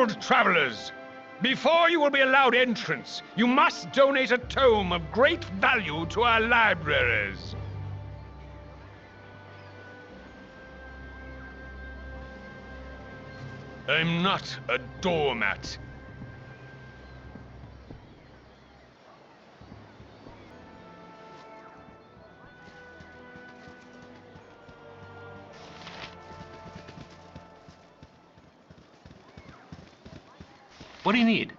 Behold, travelers! Before you will be allowed entrance, you must donate a tome of great value to our libraries. I'm not a doormat. What do you need?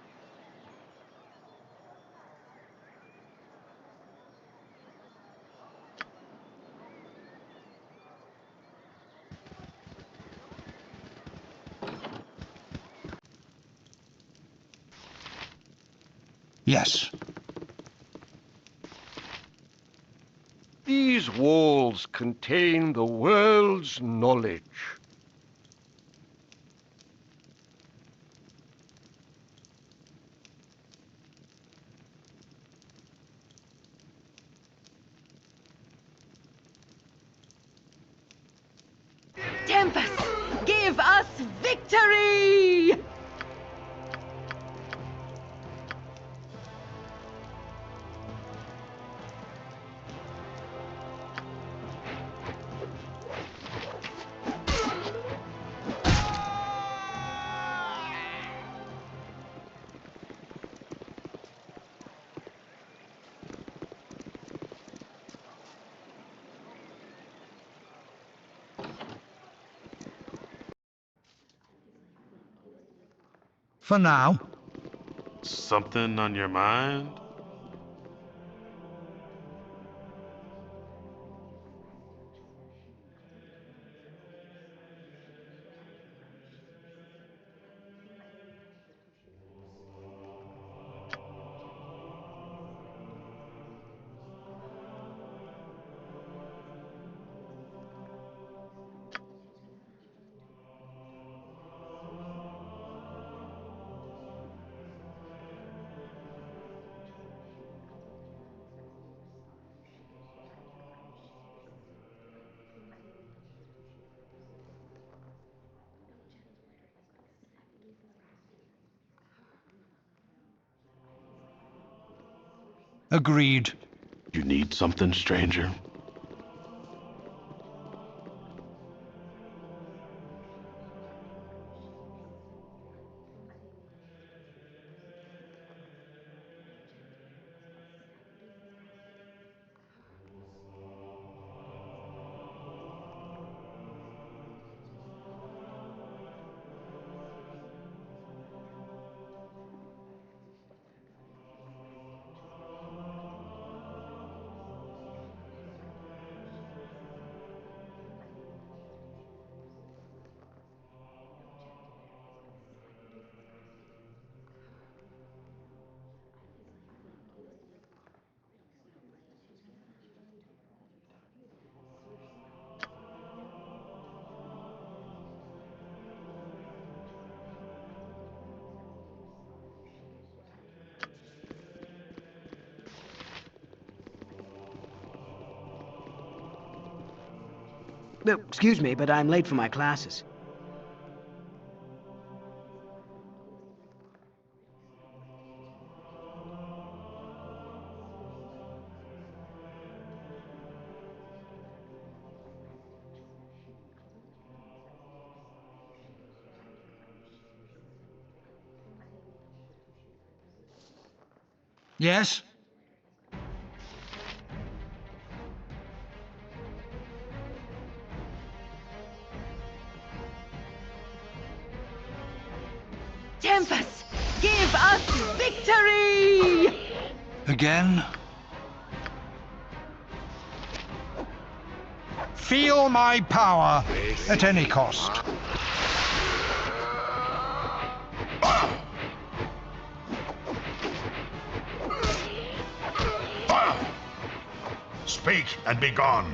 Yes. These walls contain the world's knowledge. Tempest, give us victory! For now. Something on your mind? Agreed. You need something, stranger? No, excuse me, but I'm late for my classes. Yes? Tempest, give us victory! Again? Feel my power at any cost. Speak and be gone.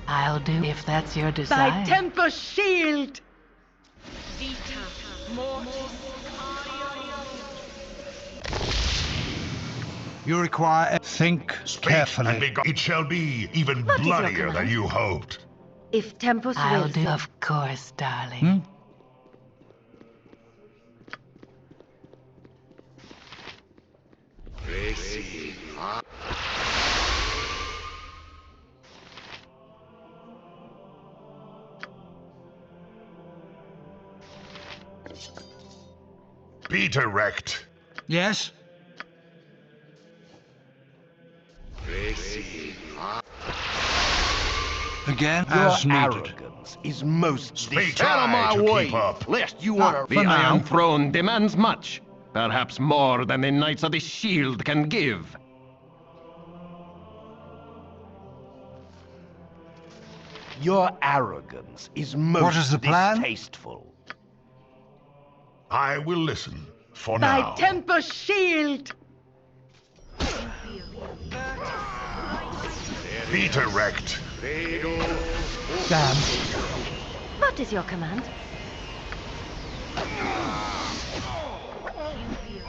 I'll do if that's your Thy desire. Tempest shield! You require... Think Speak carefully. and be gone. It shall be even What is your bloodier than command? you hoped. If Tempus I'll wills do, it. of course, darling. Be direct. Yes? Again, Your as needed. arrogance is most Speak. out of my Try to way, keep up. lest you Ah, want for The now. Iron Throne demands much, perhaps more than the Knights of the Shield can give. Your arrogance is most What is the plan? distasteful. I will listen for By now. Tempus' shield! Be direct. Damn. What is your command?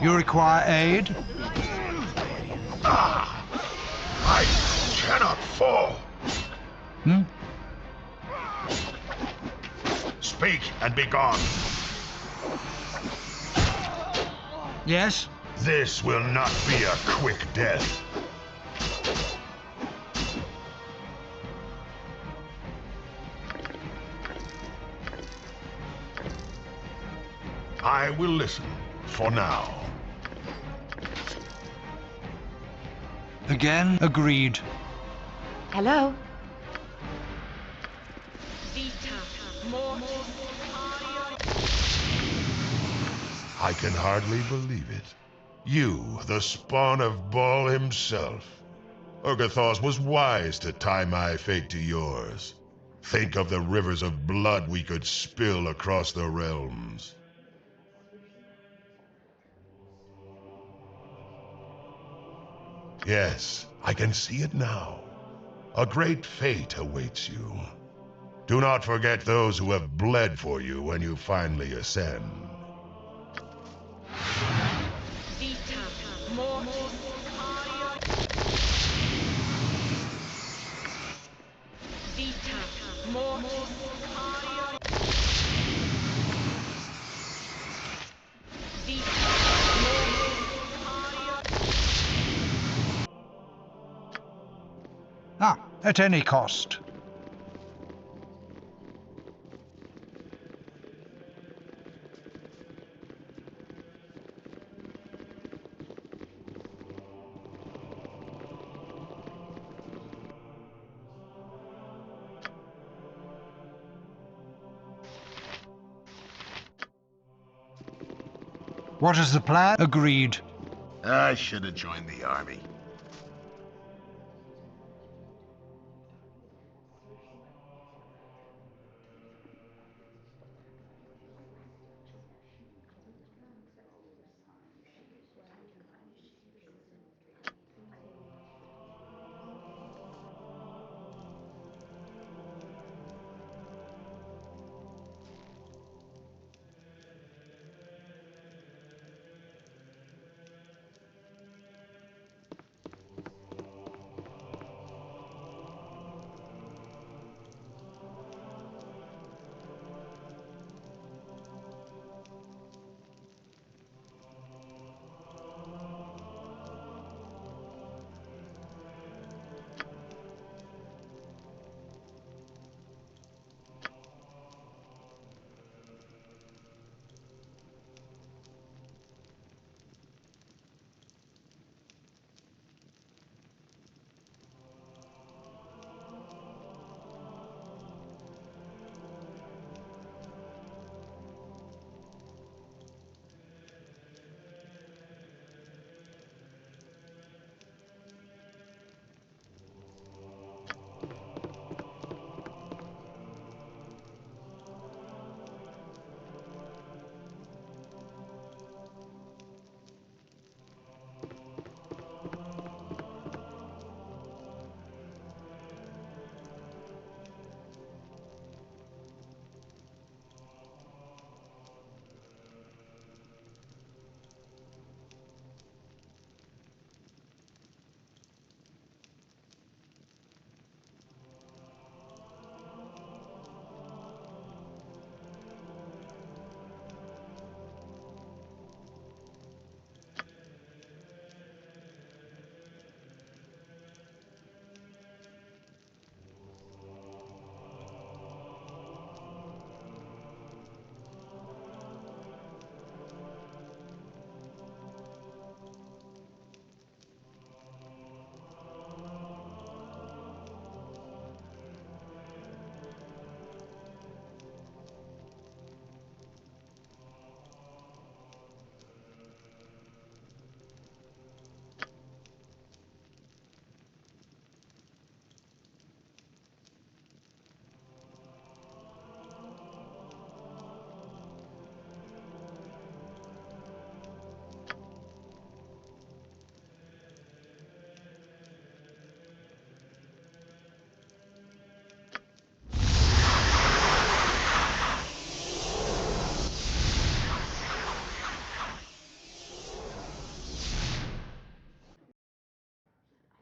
You require aid? I cannot fall. Speak and be gone. Yes? This will not be a quick death. I will listen for now. Again, agreed. Hello? I can hardly believe it. You, the spawn of Baal himself. Urgathos was wise to tie my fate to yours. Think of the rivers of blood we could spill across the realms. Yes, I can see it now. A great fate awaits you. Do not forget those who have bled for you when you finally ascend. At any cost. What is the plan? Agreed. I should have joined the army.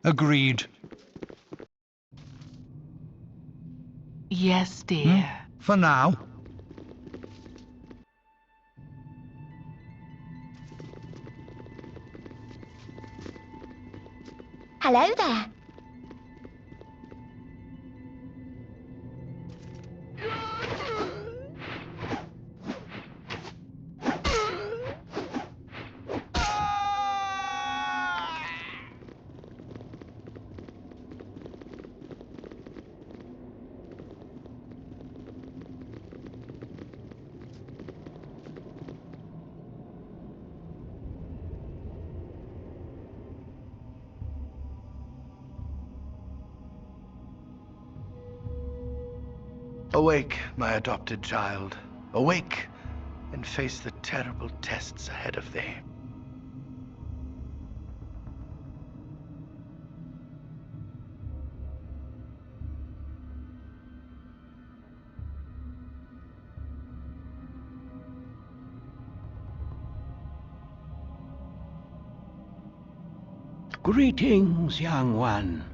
Agreed. Yes, dear. For now. Hello there. Awake, my adopted child. Awake and face the terrible tests ahead of thee. Greetings, young one.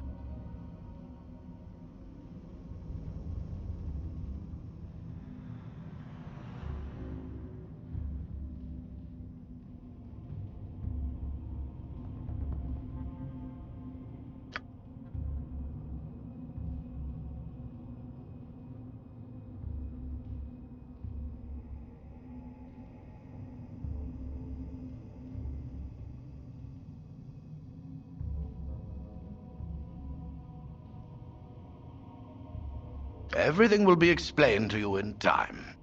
Everything will be explained to you in time.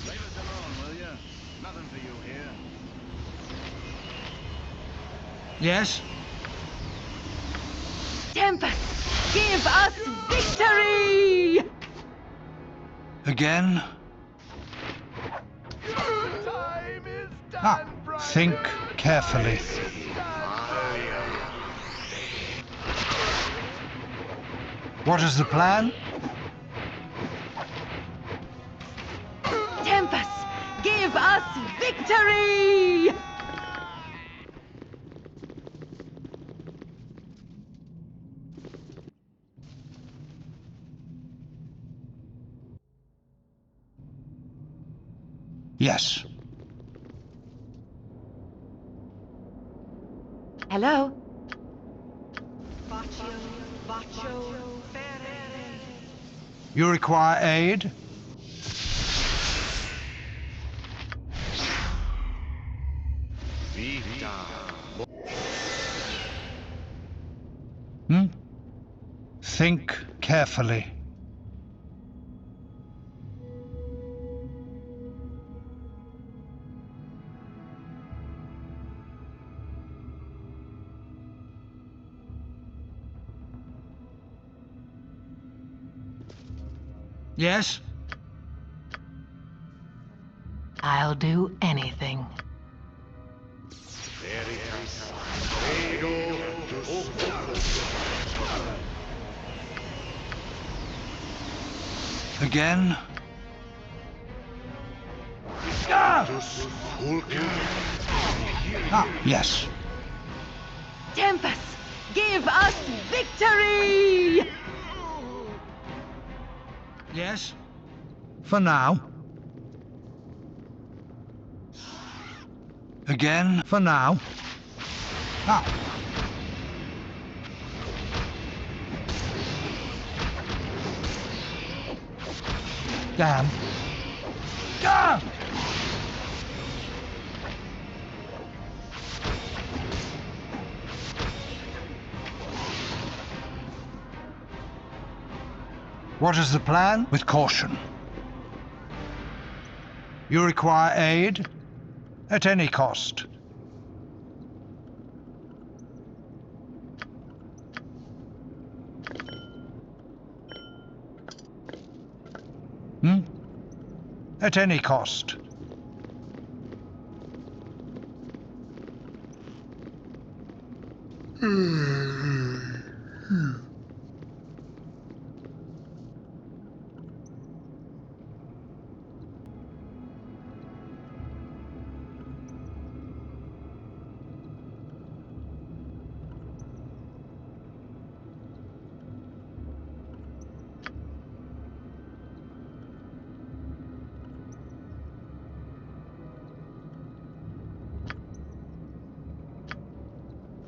Leave us alone, will you? Nothing for you here. Yes? Tempest, give us victory! Again? Think carefully. What is the plan? Tempest, give us victory! Yes. Hello? You require aid? Think carefully. Yes? I'll do anything. Again? Yes. Tempest, give us victory! Yes? For now. Again? For now. Damn. What is the plan? With caution. You require aid? At any cost. At any cost.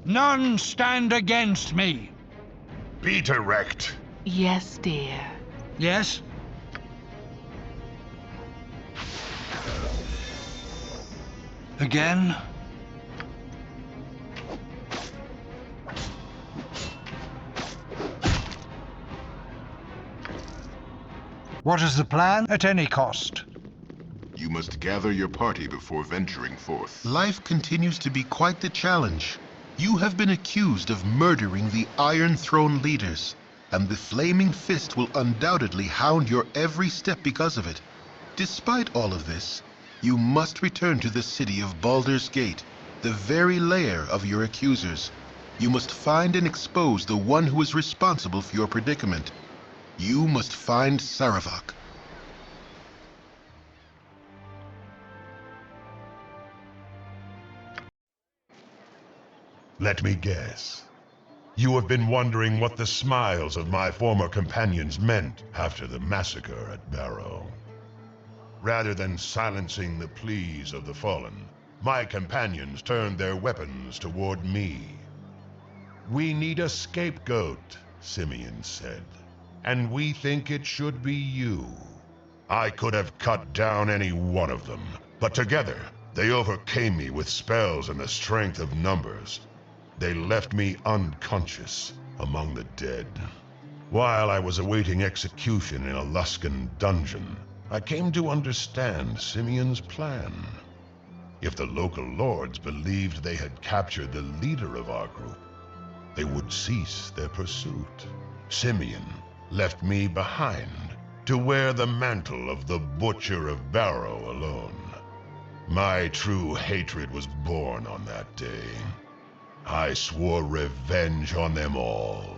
None stand against me. Be direct. Yes, dear. Yes? Again? What is the plan? At any cost. You must gather your party before venturing forth. Life continues to be quite the challenge. You have been accused of murdering the Iron Throne leaders, and the Flaming Fist will undoubtedly hound your every step because of it. Despite all of this, you must return to the city of Baldur's Gate, the very lair of your accusers. You must find and expose the one who is responsible for your predicament. You must find Saravak. Let me guess. You have been wondering what the smiles of my former companions meant after the massacre at Barrow. Rather than silencing the pleas of the fallen, my companions turned their weapons toward me. We need a scapegoat, Simeon said, and we think it should be you. I could have cut down any one of them, but together they overcame me with spells and the strength of numbers. They left me unconscious among the dead. While I was awaiting execution in a Luskan dungeon, I came to understand Simeon's plan. If the local lords believed they had captured the leader of our group, they would cease their pursuit. Simeon left me behind to wear the mantle of the Butcher of Barrow alone. My true hatred was born on that day. I swore revenge on them all.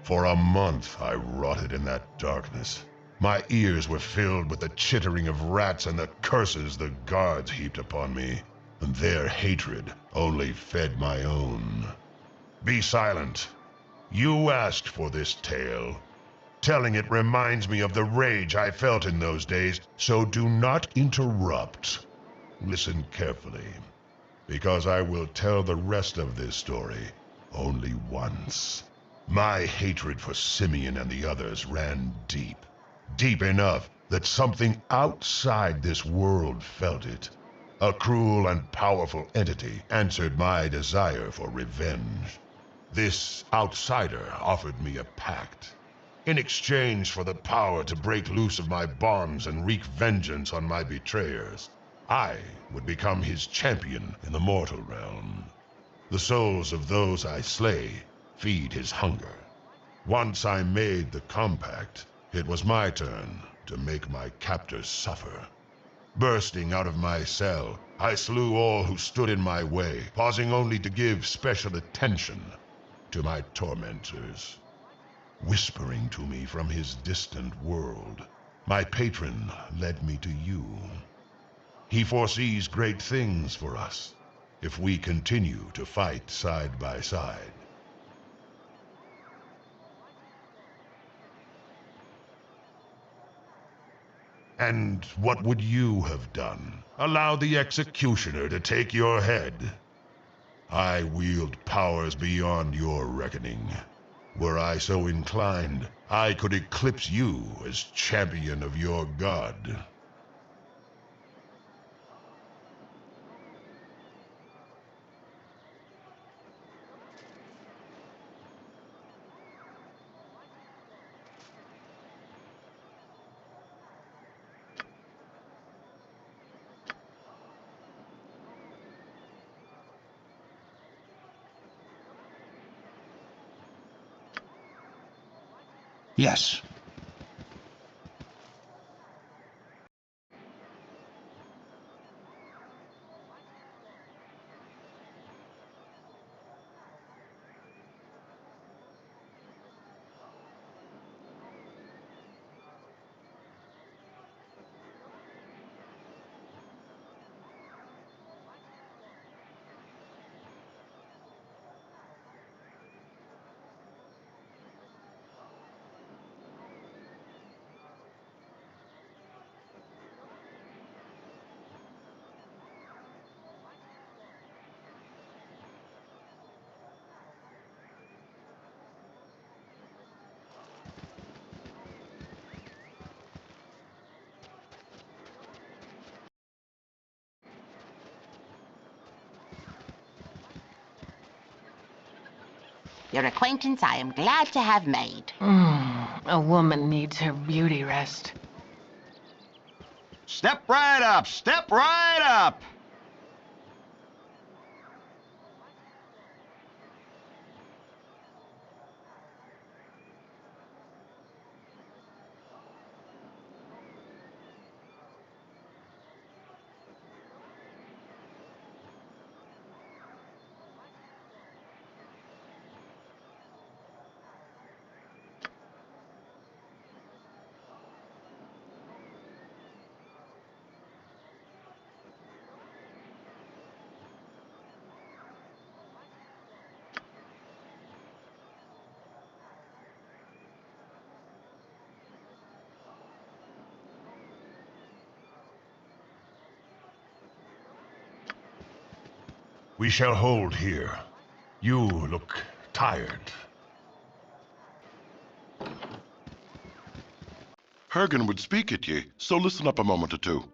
For a month I rotted in that darkness. My ears were filled with the chittering of rats and the curses the guards heaped upon me, and their hatred only fed my own. Be silent. You asked for this tale. Telling it reminds me of the rage I felt in those days, so do not interrupt. Listen carefully, because I will tell the rest of this story only once. My hatred for Simeon and the others ran deep. Deep enough that something outside this world felt it. A cruel and powerful entity answered my desire for revenge. This outsider offered me a pact. In exchange for the power to break loose of my bonds and wreak vengeance on my betrayers, I would become his champion in the mortal realm. The souls of those I slay feed his hunger. Once I made the compact, it was my turn to make my captors suffer. Bursting out of my cell, I slew all who stood in my way, pausing only to give special attention to my tormentors. Whispering to me from his distant world, my patron led me to you. He foresees great things for us if we continue to fight side by side. And what would you have done? Allow the executioner to take your head? I wield powers beyond your reckoning. Were I so inclined, I could eclipse you as champion of your god. Yes. Your acquaintance I am glad to have made. A woman needs her beauty rest. Step right up! Step right up! We shall hold here. You look tired. Hergen would speak at ye, so listen up a moment or two.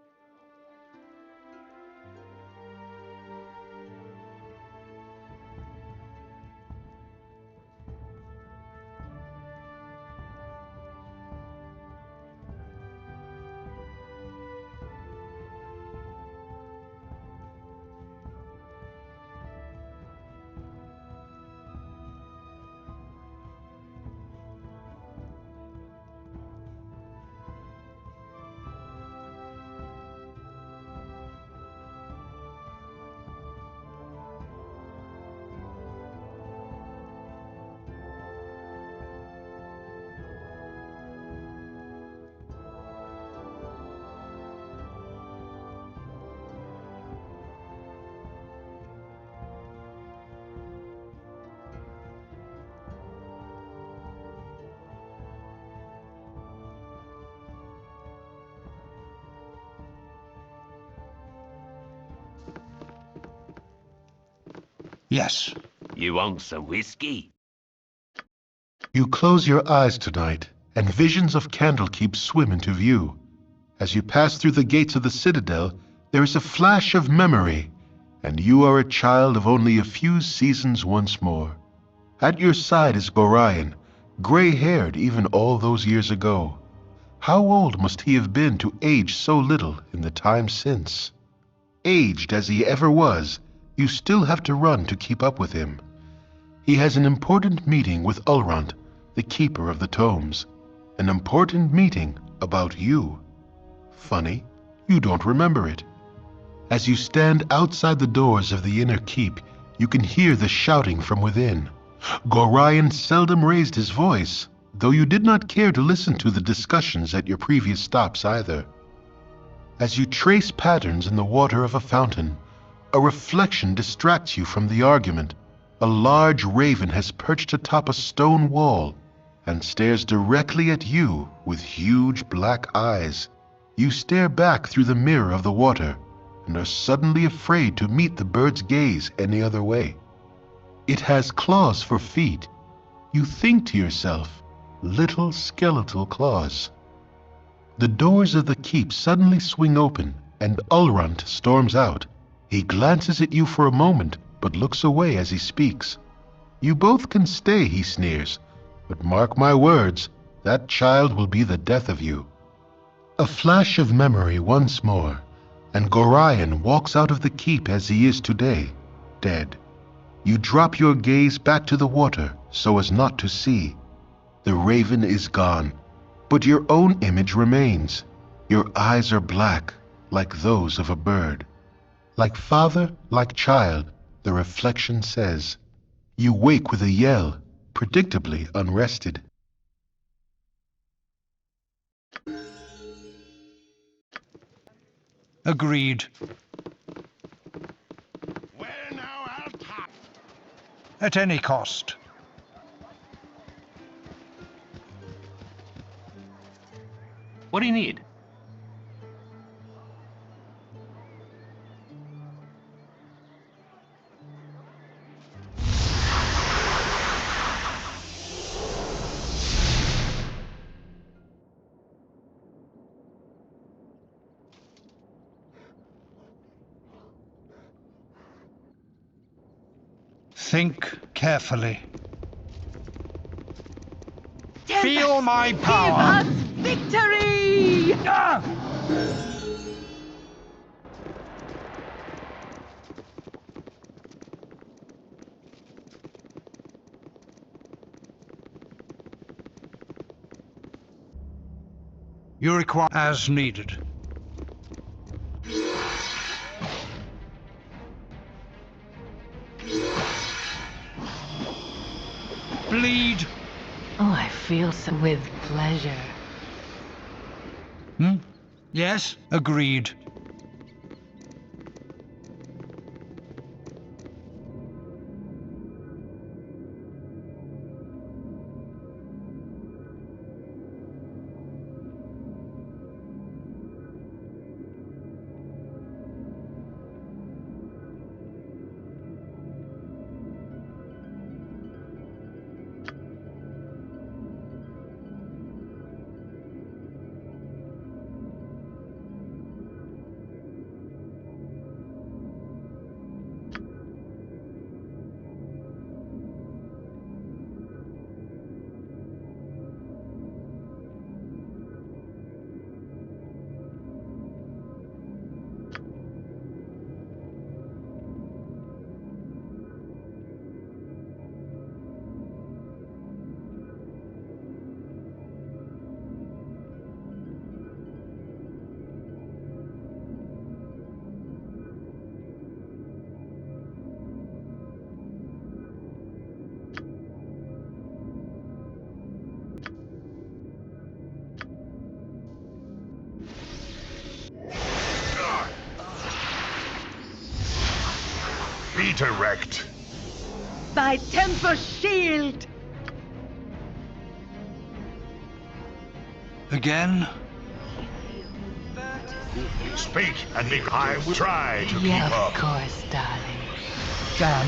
Yes. You want some whiskey? You close your eyes tonight, and visions of Candlekeep swim into view. As you pass through the gates of the citadel, there is a flash of memory, and you are a child of only a few seasons once more. At your side is Gorion, gray-haired even all those years ago. How old must he have been to age so little in the time since? Aged as he ever was, you still have to run to keep up with him. He has an important meeting with Ulrant, the keeper of the tomes. An important meeting about you. Funny, you don't remember it. As you stand outside the doors of the inner keep, you can hear the shouting from within. Gorion seldom raised his voice, though you did not care to listen to the discussions at your previous stops either. As you trace patterns in the water of a fountain, a reflection distracts you from the argument. A large raven has perched atop a stone wall and stares directly at you with huge black eyes. You stare back through the mirror of the water and are suddenly afraid to meet the bird's gaze any other way. It has claws for feet. You think to yourself, little skeletal claws. The doors of the keep suddenly swing open, and Ulrant storms out. He glances at you for a moment, but looks away as he speaks. You both can stay, he sneers, but mark my words, that child will be the death of you. A flash of memory once more, and Gorion walks out of the keep as he is today, dead. You drop your gaze back to the water so as not to see. The raven is gone, but your own image remains. Your eyes are black, like those of a bird. Like father, like child, the reflection says. You wake with a yell, predictably unrested. Agreed. Well, now I'll top. At any cost. What do you need? Think carefully. Tempest, Feel my give power! us victory! Ah! You require as needed. Bleed. Oh, I feel so with pleasure. Yes, agreed. Be direct. By Tempest's shield! Again? Speak, and I will try to Yeah, keep up. of course, darling. Dan.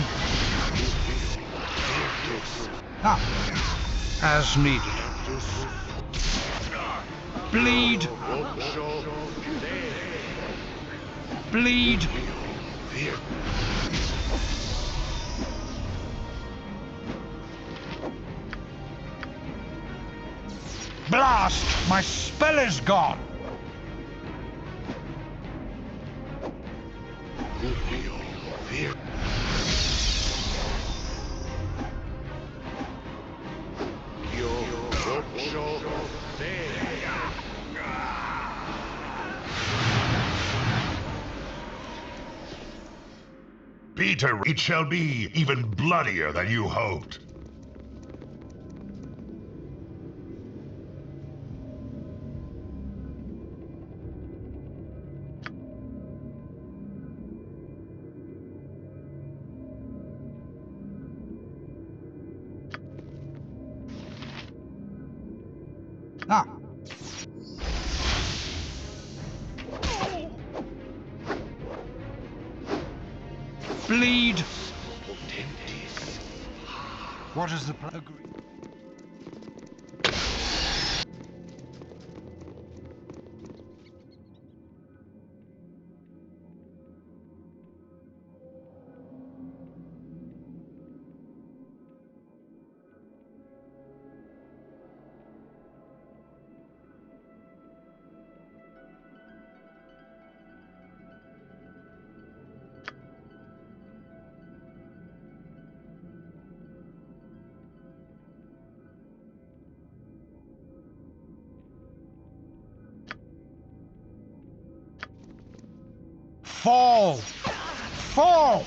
As needed. Bleed. Bleed. Blast! My spell is gone. Peter, it shall be even bloodier than you hoped. Ah. Bleed. What is the plan? Agree. Fall! Fall!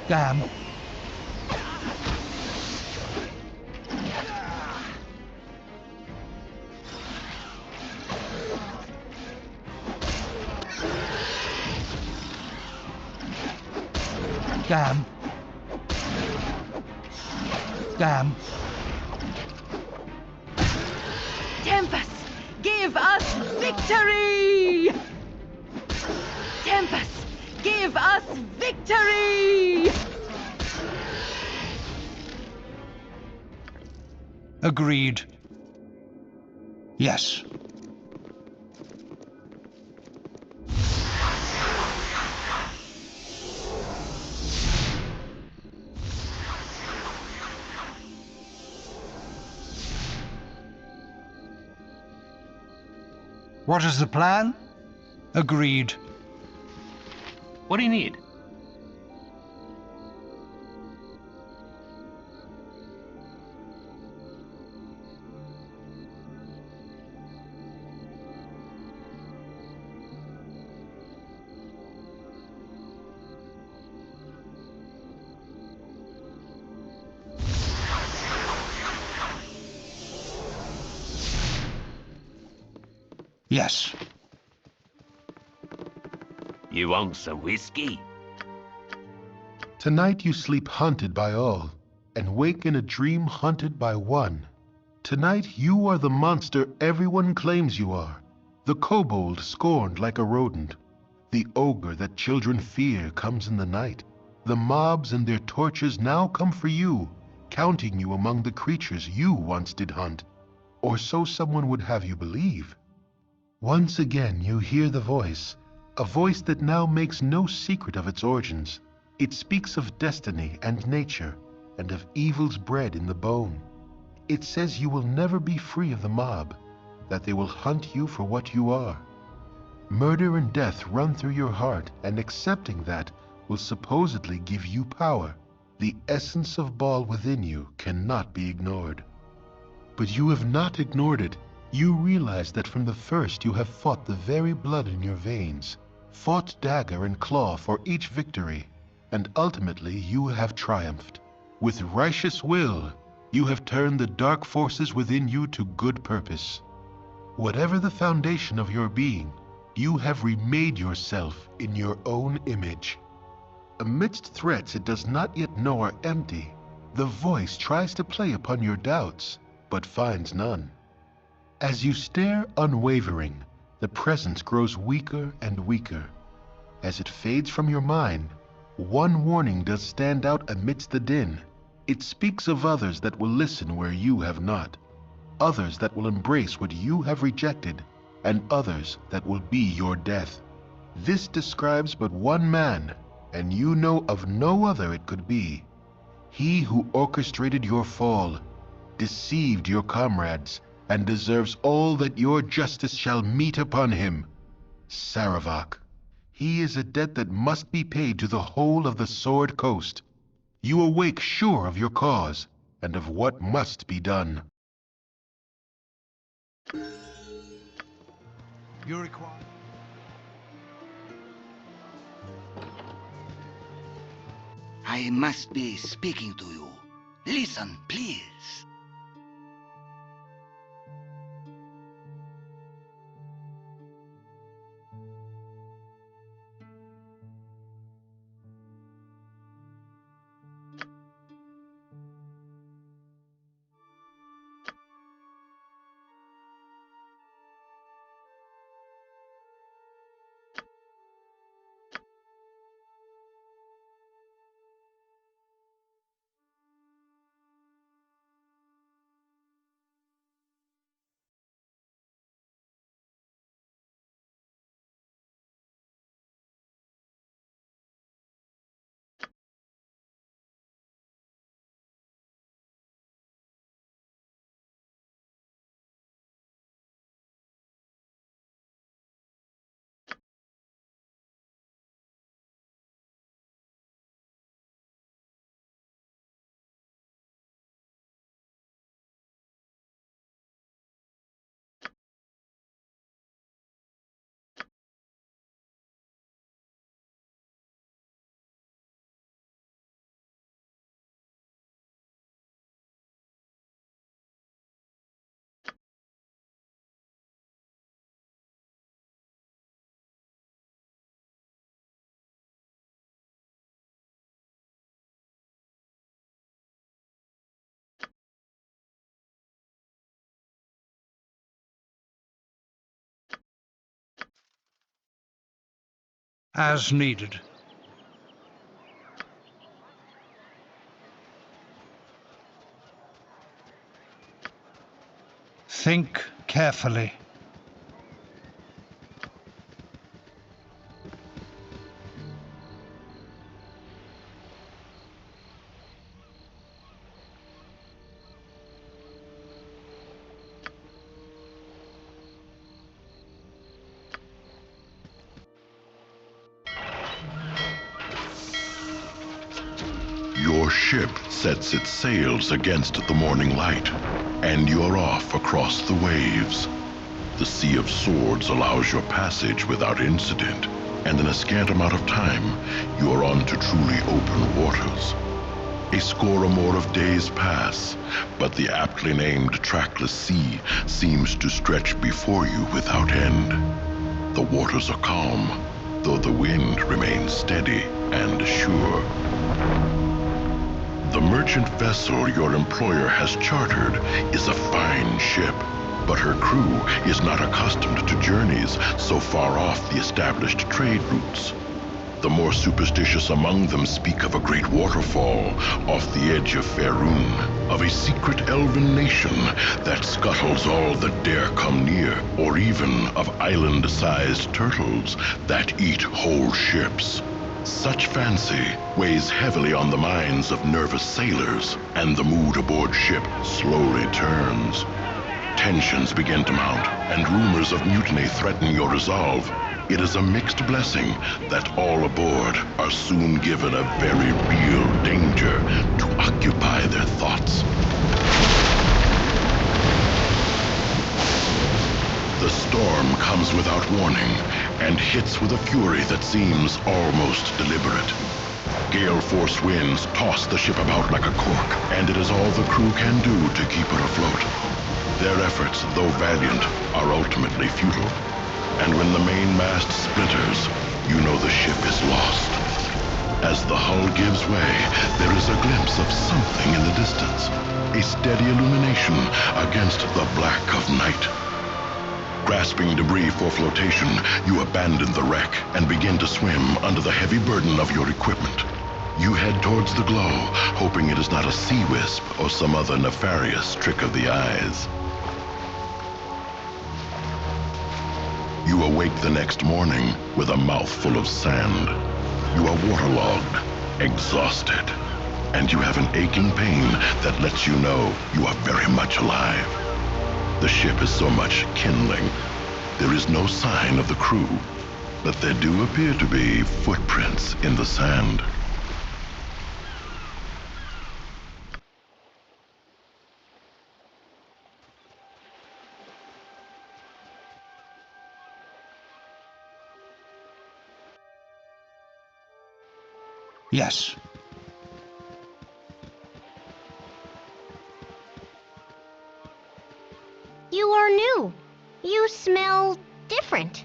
Damn. Damn. Damn. Tempest, give us victory! Tempest, give us victory! Agreed. Yes. What is the plan? Agreed. What do you need? Yes. You want some whiskey? Tonight you sleep hunted by all, and wake in a dream hunted by one. Tonight you are the monster everyone claims you are, the kobold scorned like a rodent. The ogre that children fear comes in the night. The mobs and their torches now come for you, counting you among the creatures you once did hunt. Or so someone would have you believe. Once again you hear the voice, a voice that now makes no secret of its origins. It speaks of destiny and nature, and of evils bred in the bone. It says you will never be free of the mob, that they will hunt you for what you are. Murder and death run through your heart, and accepting that will supposedly give you power. The essence of Baal within you cannot be ignored. But you have not ignored it. You realize that from the first you have fought the very blood in your veins, fought dagger and claw for each victory, and ultimately you have triumphed. With righteous will, you have turned the dark forces within you to good purpose. Whatever the foundation of your being, you have remade yourself in your own image. Amidst threats it does not yet know are empty, the voice tries to play upon your doubts, but finds none. As you stare unwavering, the presence grows weaker and weaker. As it fades from your mind, one warning does stand out amidst the din. It speaks of others that will listen where you have not, others that will embrace what you have rejected, and others that will be your death. This describes but one man, and you know of no other it could be. He who orchestrated your fall, deceived your comrades, and deserves all that your justice shall meet upon him. Saravak. He is a debt that must be paid to the whole of the Sword Coast. You awake sure of your cause, and of what must be done. You require... I must be speaking to you. Listen, please. as needed. Think carefully. Your ship sets its sails against the morning light, and you're off across the waves. The Sea of Swords allows your passage without incident, and in a scant amount of time, you are on to truly open waters. A score or more of days pass, but the aptly named trackless sea seems to stretch before you without end. The waters are calm, though the wind remains steady and sure. The merchant vessel your employer has chartered is a fine ship, but her crew is not accustomed to journeys so far off the established trade routes. The more superstitious among them speak of a great waterfall off the edge of Faerun, of a secret elven nation that scuttles all that dare come near, or even of island-sized turtles that eat whole ships. Such fancy weighs heavily on the minds of nervous sailors, and the mood aboard ship slowly turns. Tensions begin to mount, and rumors of mutiny threaten your resolve. It is a mixed blessing that all aboard are soon given a very real danger to occupy their thoughts. The storm comes without warning and hits with a fury that seems almost deliberate. Gale force winds toss the ship about like a cork, and it is all the crew can do to keep her afloat. Their efforts, though valiant, are ultimately futile. And when the main mast splinters, you know the ship is lost. As the hull gives way, there is a glimpse of something in the distance, a steady illumination against the black of night. Grasping debris for flotation, you abandon the wreck and begin to swim under the heavy burden of your equipment. You head towards the glow, hoping it is not a sea wisp or some other nefarious trick of the eyes. You awake the next morning with a mouthful of sand. You are waterlogged, exhausted, and you have an aching pain that lets you know you are very much alive. The ship is so much kindling. There is no sign of the crew, but there do appear to be footprints in the sand. Yes. You are new. You smell different.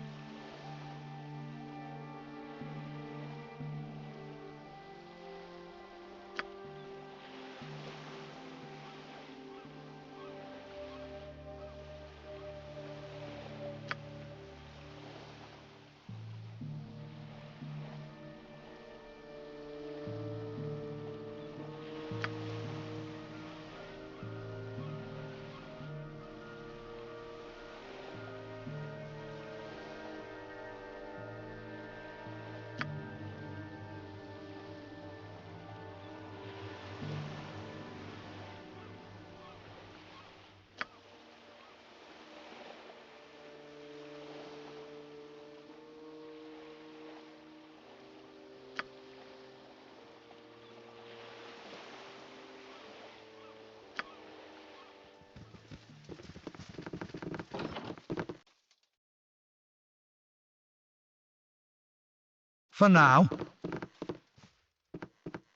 For now.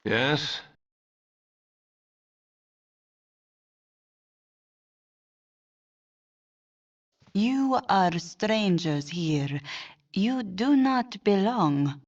Yes? You are strangers here. You do not belong.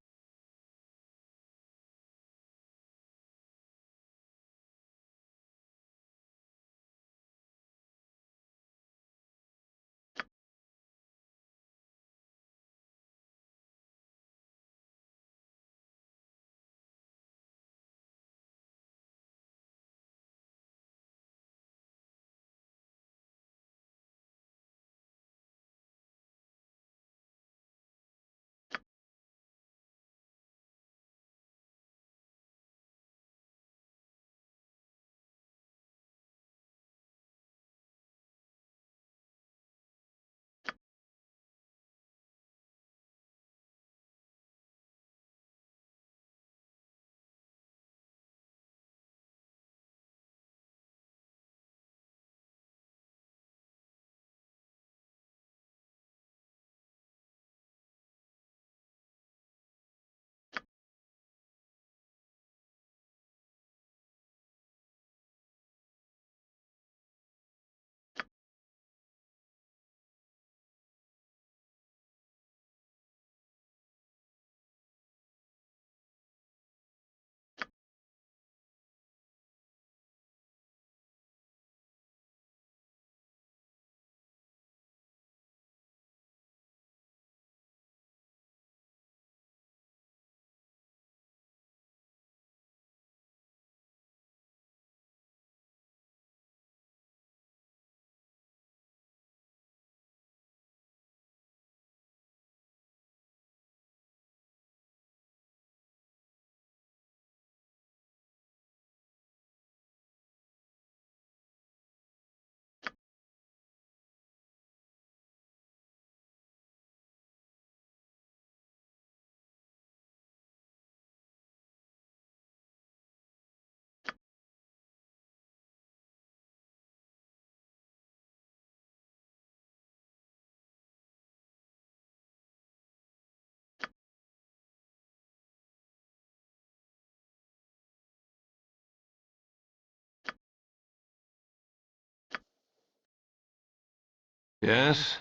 Yes?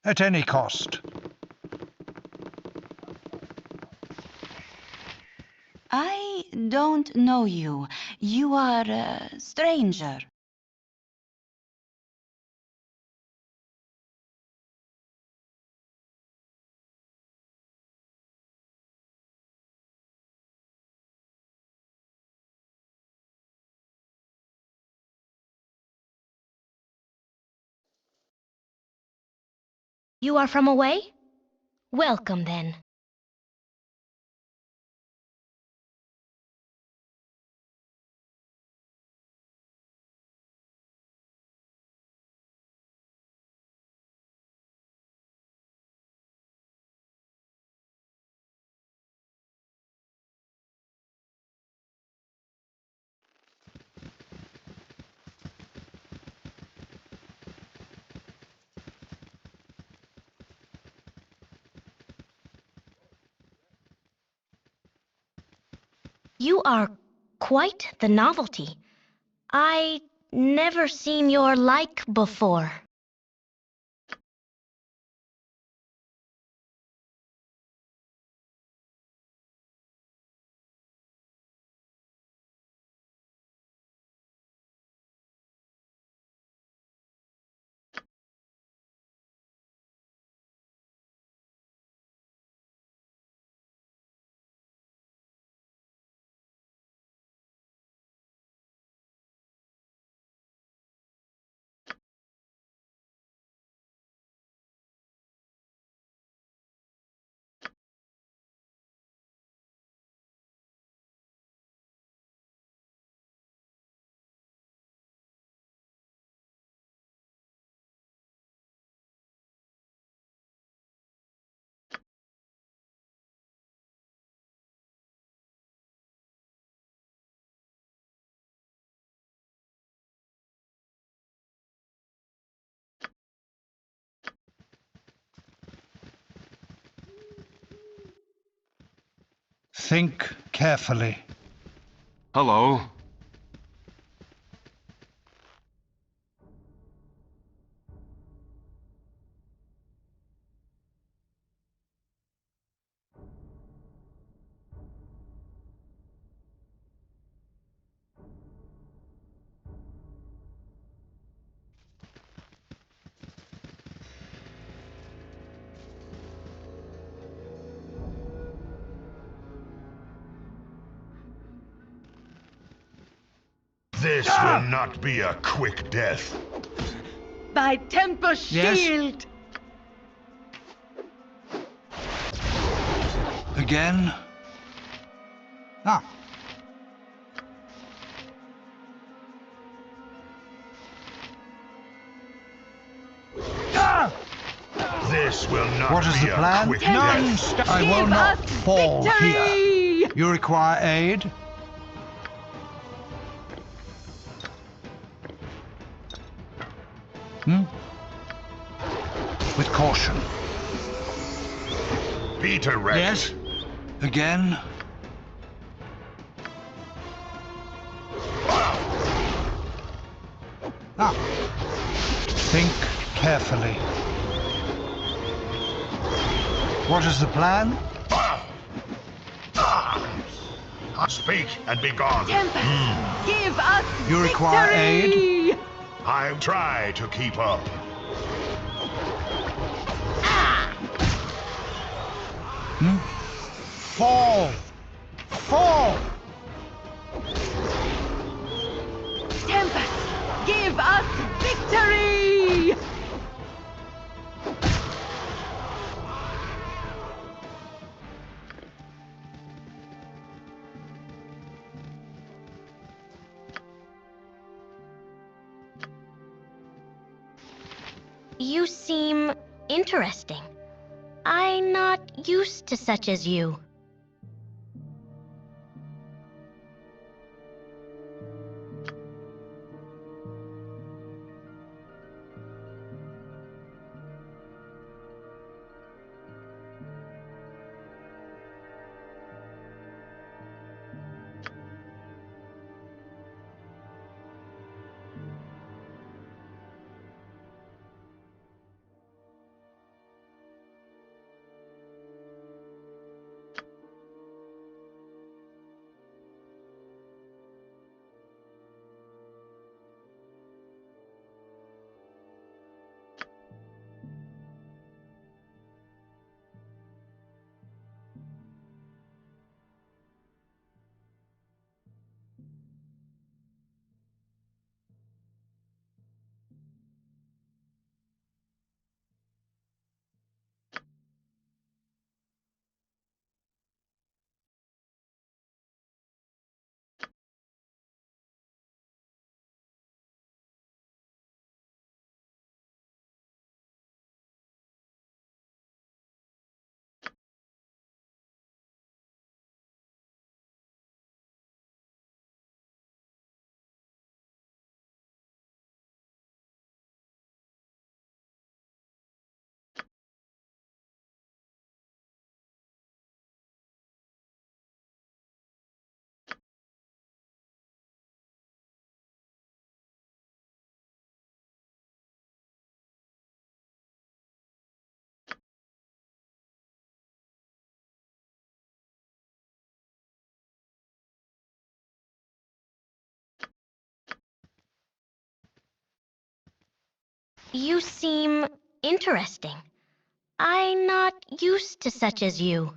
At any cost. I don't know you. You are a stranger. You are from away? Welcome, then. You are quite the novelty. I never seen your like before. Think carefully. Hello. This will not be a quick death. Thy temper shield! Again? Ah. This will not What is be the a plan? quick None. death. I will not fall here. You require aid? With caution. Be direct. Yes? Again? Ah. Think carefully. What is the plan? Speak and be gone. Tempest, give us You require victory! aid? I'll try to keep up. Fall! Fall! Tempest, give us victory! You seem interesting. I'm not used to such as you. You seem interesting. I'm not used to such as you.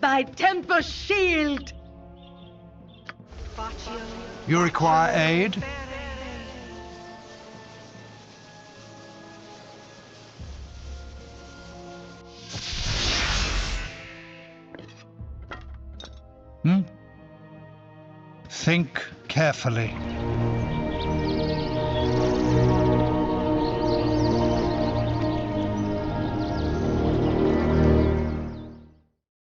Thy temper shield! You require aid? Think carefully.